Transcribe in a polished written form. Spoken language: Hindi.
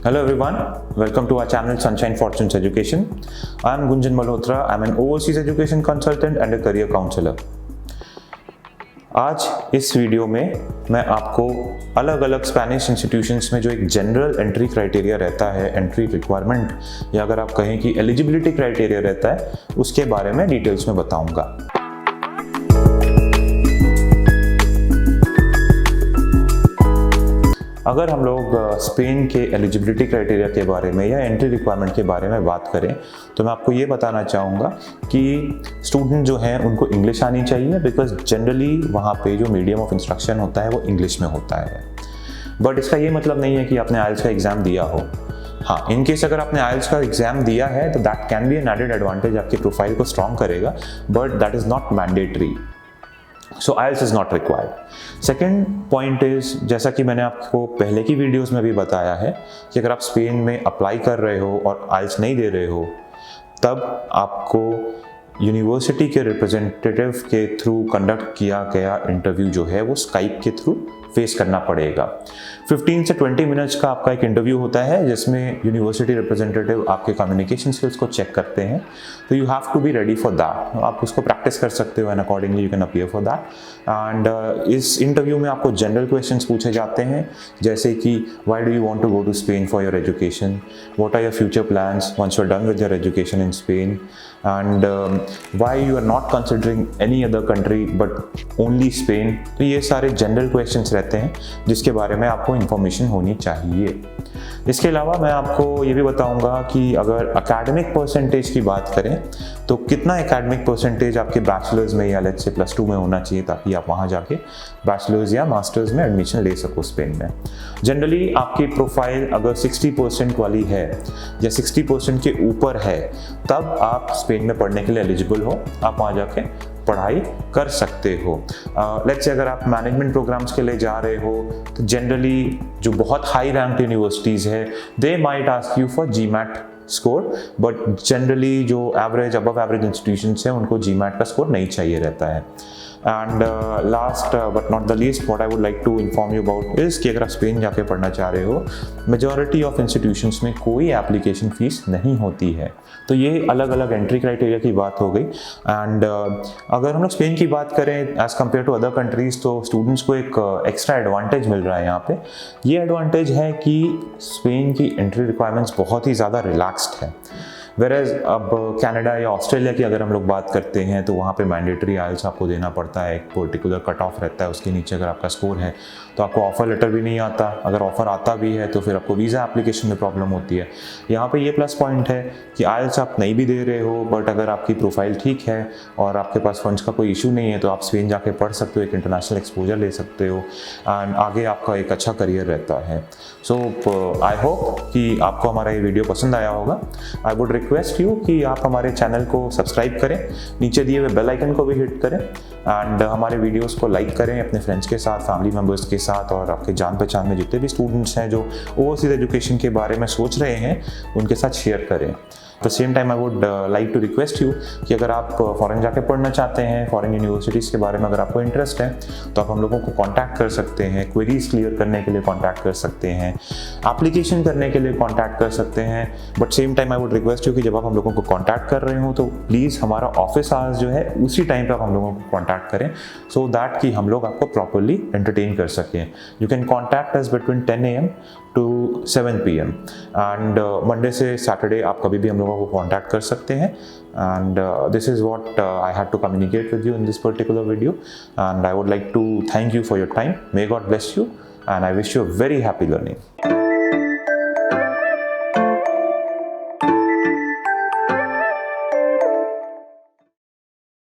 Hello everyone, welcome to our channel Sunshine Fortunes Education. I am Gunjan Malhotra. I am an overseas education consultant and a career counselor. आज इस वीडियो में मैं आपको अलग अलग स्पेनिश इंस्टीट्यूशंस में जो एक जनरल एंट्री क्राइटेरिया रहता है, एंट्री रिक्वायरमेंट या अगर आप कहें कि एलिजिबिलिटी क्राइटेरिया रहता है, उसके बारे में डिटेल्स में बताऊंगा। अगर हम लोग स्पेन के एलिजिबिलिटी क्राइटेरिया के बारे में या एंट्री रिक्वायरमेंट के बारे में बात करें तो मैं आपको ये बताना चाहूँगा कि स्टूडेंट जो हैं उनको इंग्लिश आनी चाहिए, बिकॉज जनरली वहाँ पे जो मीडियम ऑफ इंस्ट्रक्शन होता है वो इंग्लिश में होता है। बट इसका ये मतलब नहीं है कि आपने आइल्स का एग्ज़ाम दिया हो। हाँ, इन केस अगर आपने आइल्स का एग्ज़ाम दिया है तो that can be an added advantage, आपकी प्रोफाइल को स्ट्रॉन्ग करेगा, but that is not mandatory. So IELTS is not required. Second point is, जैसा कि मैंने आपको पहले की वीडियोस में भी बताया है कि अगर आप स्पेन में अप्लाई कर रहे हो और IELTS नहीं दे रहे हो, तब आपको यूनिवर्सिटी के रिप्रेजेंटेटिव के थ्रू कंडक्ट किया गया इंटरव्यू जो है वो स्काइप के थ्रू फेस करना पड़ेगा। 15 से 20 मिनट्स का आपका एक इंटरव्यू होता है जिसमें यूनिवर्सिटी रिप्रेजेंटेटिव आपके कम्युनिकेशन स्किल्स को चेक करते हैं, तो you have to be ready for that. आप उसको प्रैक्टिस कर सकते हो and accordingly you can appear for that. And इस इंटरव्यू में आपको जनरल क्वेश्चंस पूछे जाते हैं, जैसे कि why do you want to go to Spain for your education, what are your future plans once you are done with your education in Spain, and why you are not considering any other country but only Spain. तो ये सारे जनरल क्वेश्चंस रहते हैं जिसके बारे में आपको इंफॉर्मेशन होनी चाहिए। इसके अलावा मैं आपको ये भी बताऊंगा कि अगर एकेडमिक परसेंटेज की बात करें तो कितना एकेडमिक परसेंटेज आपके बैचलर्स में या लेट्स से +2 में होना चाहिए ताकि आप वहाँ जाके बैचलर्स या मास्टर्स में एडमिशन ले सको स्पेन में। जनरली आपकी प्रोफाइल अगर 60% वाली है या 60% के ऊपर है, तब आप स्पेन में पढ़ने के लिए एलिजिबल हो, आप वहाँ जाके पढ़ाई कर सकते हो। लेट्स से अगर आप मैनेजमेंट प्रोग्राम्स के लिए जा रहे हो तो जनरली जो बहुत हाई रैंक यूनिवर्सिटीज़ है they might ask you for GMAT score, but generally जो एवरेज अबव एवरेज इंस्टीट्यूशंस हैं उनको GMAT का स्कोर नहीं चाहिए रहता है। And last but not the least what I would like to inform you about is कि अगर आप स्पेन जाके पढ़ना चाह रहे हो, मेजॉरिटी ऑफ इंस्टीट्यूशंस में कोई एप्लीकेशन फ़ीस नहीं होती है। तो ये अलग अलग एंट्री क्राइटेरिया की बात हो गई। एंड अगर हम लोग स्पेन की बात करें as compare to other countries, तो स्टूडेंट्स को एक एक्स्ट्रा एडवांटेज मिल रहा है यहाँ पे। ये एडवांटेज है कि स्पेन की एंट्री रिक्वायरमेंट्स बहुत ही ज़्यादा रिलैक्स्ड है। वेरेज अब कनाडा या ऑस्ट्रेलिया की अगर हम लोग बात करते हैं तो वहाँ पे मैंडेटरी आइल्स आपको देना पड़ता है, एक पर्टिकुलर कट ऑफ रहता है, उसके नीचे अगर आपका स्कोर है तो आपको ऑफ़र लेटर भी नहीं आता। अगर ऑफ़र आता भी है तो फिर आपको वीज़ा एप्लीकेशन में प्रॉब्लम होती है। यहाँ पे ये प्लस पॉइंट है कि आइल्स आप नहीं भी दे रहे हो, बट अगर आपकी प्रोफाइल ठीक है और आपके पास फंड्स का कोई इशू नहीं है तो आप स्पेन जाके पढ़ सकते हो, एक इंटरनेशनल एक्सपोजर ले सकते हो एंड आगे आपका एक अच्छा करियर रहता है। सो आई होप कि आपको हमारा ये वीडियो पसंद आया होगा। आई वुड रिक्वेस्ट यू कि आप हमारे चैनल को सब्सक्राइब करें, नीचे दिए हुए बेल आइकन को भी हिट करें एंड हमारे वीडियोस को लाइक करें अपने फ्रेंड्स के साथ, फैमिली मेम्बर्स के साथ, और आपके जान पहचान में जितने भी स्टूडेंट्स हैं जो ओवरसीज एजुकेशन के बारे में सोच रहे हैं उनके साथ शेयर करें। At the same time I would like to request you कि अगर आप फॉरेन जाके पढ़ना चाहते हैं, फॉरेन यूनिवर्सिटीज़ के बारे में अगर आपको इंटरेस्ट है तो आप हम लोगों को कांटेक्ट कर सकते हैं, क्वेरीज क्लियर करने के लिए कांटेक्ट कर सकते हैं, एप्लीकेशन करने के लिए कांटेक्ट कर सकते हैं। But same time I would request you कि जब आप हम लोगों को कांटेक्ट कर रहे हो तो प्लीज़ हमारा ऑफिस आवर्स जो है उसी टाइम पर आप हम लोगों को कांटेक्ट करें, सो दैट कि हम लोग आपको प्रॉपरली एंटरटेन कर सकें। You can contact us between 10 AM to 7 PM and Monday से सैटरडे आप कभी भी हम लोगों को कांटेक्ट कर सकते हैं। And this is what I had to communicate with you in this particular video and I would like to thank you for your time. May God bless you and I wish you very happy learning.